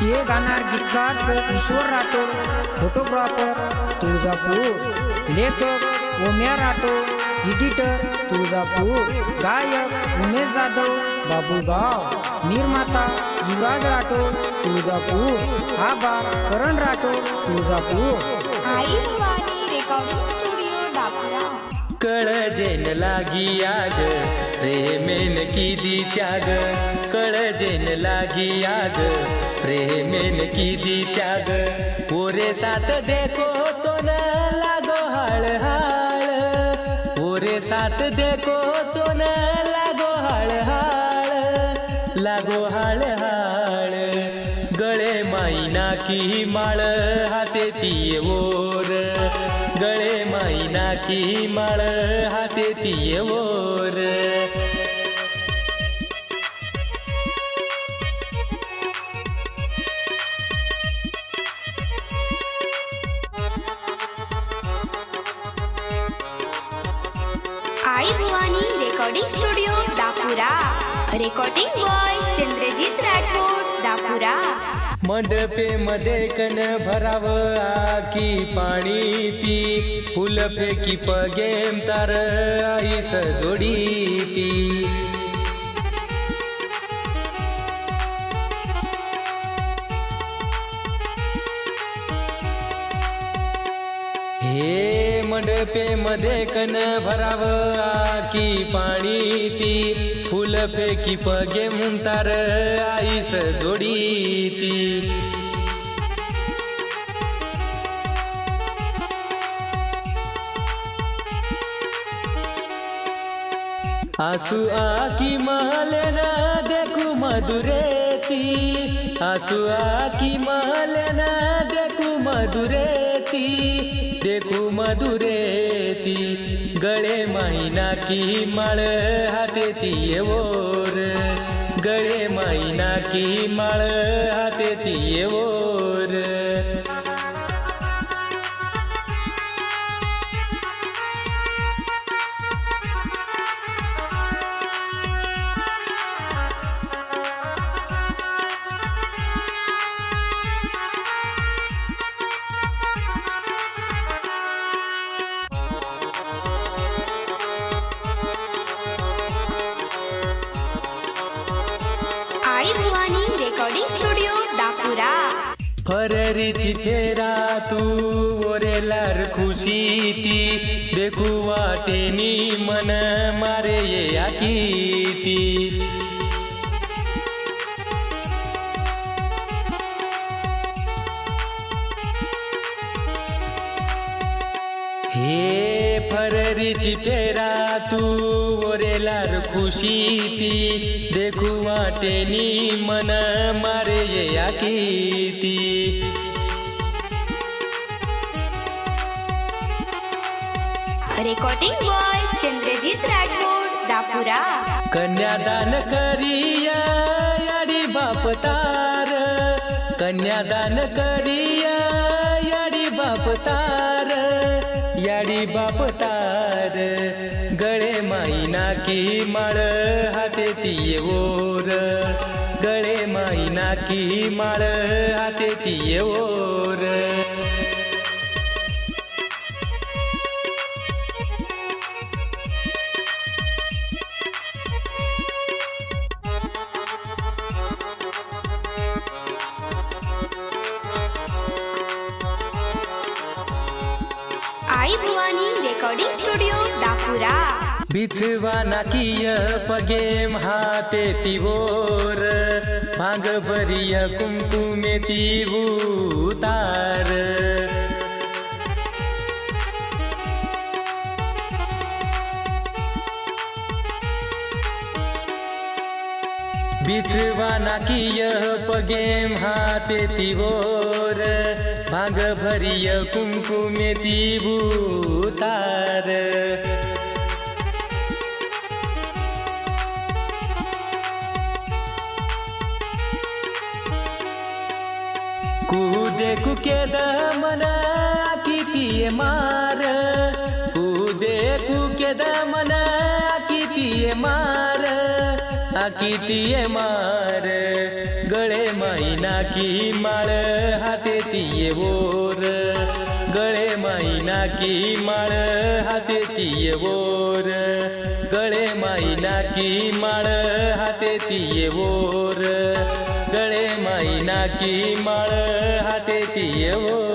ये गाणार गीतकार ईश्वर राठोड, फोटोग्राफर तुळजापूर, लेखक ओम्या राठोड, एडिटर तुळजापूर, गायक उमेश जाधव बाबूगाव, निर्माता युवराज राठोड तुळजापूर, आभार करण राठोड तुळजापूर। आई भवानी रेकॉर्डिंग स्टुडिओ दापुरा। कळजेन लागी आग प्रेमेन कीदी त्याग, कळजेन लागी आग प्रेमेन कीदी त्याग, ओरे साथ देखो तो न लागो हाळ हाळ, ओरे साथ देखो तो न लागो हाळ हाळ, लागो हाळ हाळ, गळे माईना की माळ हाते ती ओर, गळे माईना की माळ हाते ती ओर। आई Bhavani recording studio Dapura. Recording by Chandrajit Rathod Dapura. मंडपे मध्ये कन भराव आकी पाणी ती, फुल फेकी पगेम तार आई सजोडी ती, हे मंडपे मध्ये कन भराव आकी पाणी ती, फुल फेकी पगे मुंतार आईस जोडी ती, आसू आकी मालेना देखू मधुरेती, आसू आकी मालेना देखू मधुरेती, देखू मधुरेती, गळे माईना की माळ हाते ती ओर, गळे माईना की माळ हाते ती ओर। आई भवानी रेकॉर्डिंग स्टुडिओ दापुरा। फररीची फेरा तू ओरेलार खुशी ती, देखू वाटेनी मन मारे ये आकीती, हे फररीची फेरा तू ओरेलार खुशी ती, देखू वाटेनी मन मारे ये आकीती, रेकॉर्डिंग बॉय चंद्रजीत राठोड दापुरा। कन्यादान करिया याडी बाप तार, कन्यादान करिया याडी बाप तार, याडी बाप तार, गळे माईना की माळ हाते ती ओर, गळे माईना की माळ हाते ती ओर। आई भवानी रेकॉर्डिंग स्टुडिओ दापुरा। बिछवाना किय पगेम हाते तिवोर, भांग भरिय कुमकुमे तिवुतार, बिछवाना किय पगेम हाते तिवोर, भांग भरिय कुमकुमे तिवुतार, कूदे कुके दमन किती मार, कूदे कुके दमन आकितीये मार गळे माईना की माळ हाते तिये वोर गळे माईना की माळ हाते तिये वोर गळे माईना की माळ हाते तिये वोर गळे माईना की माळ हाते तिये वोर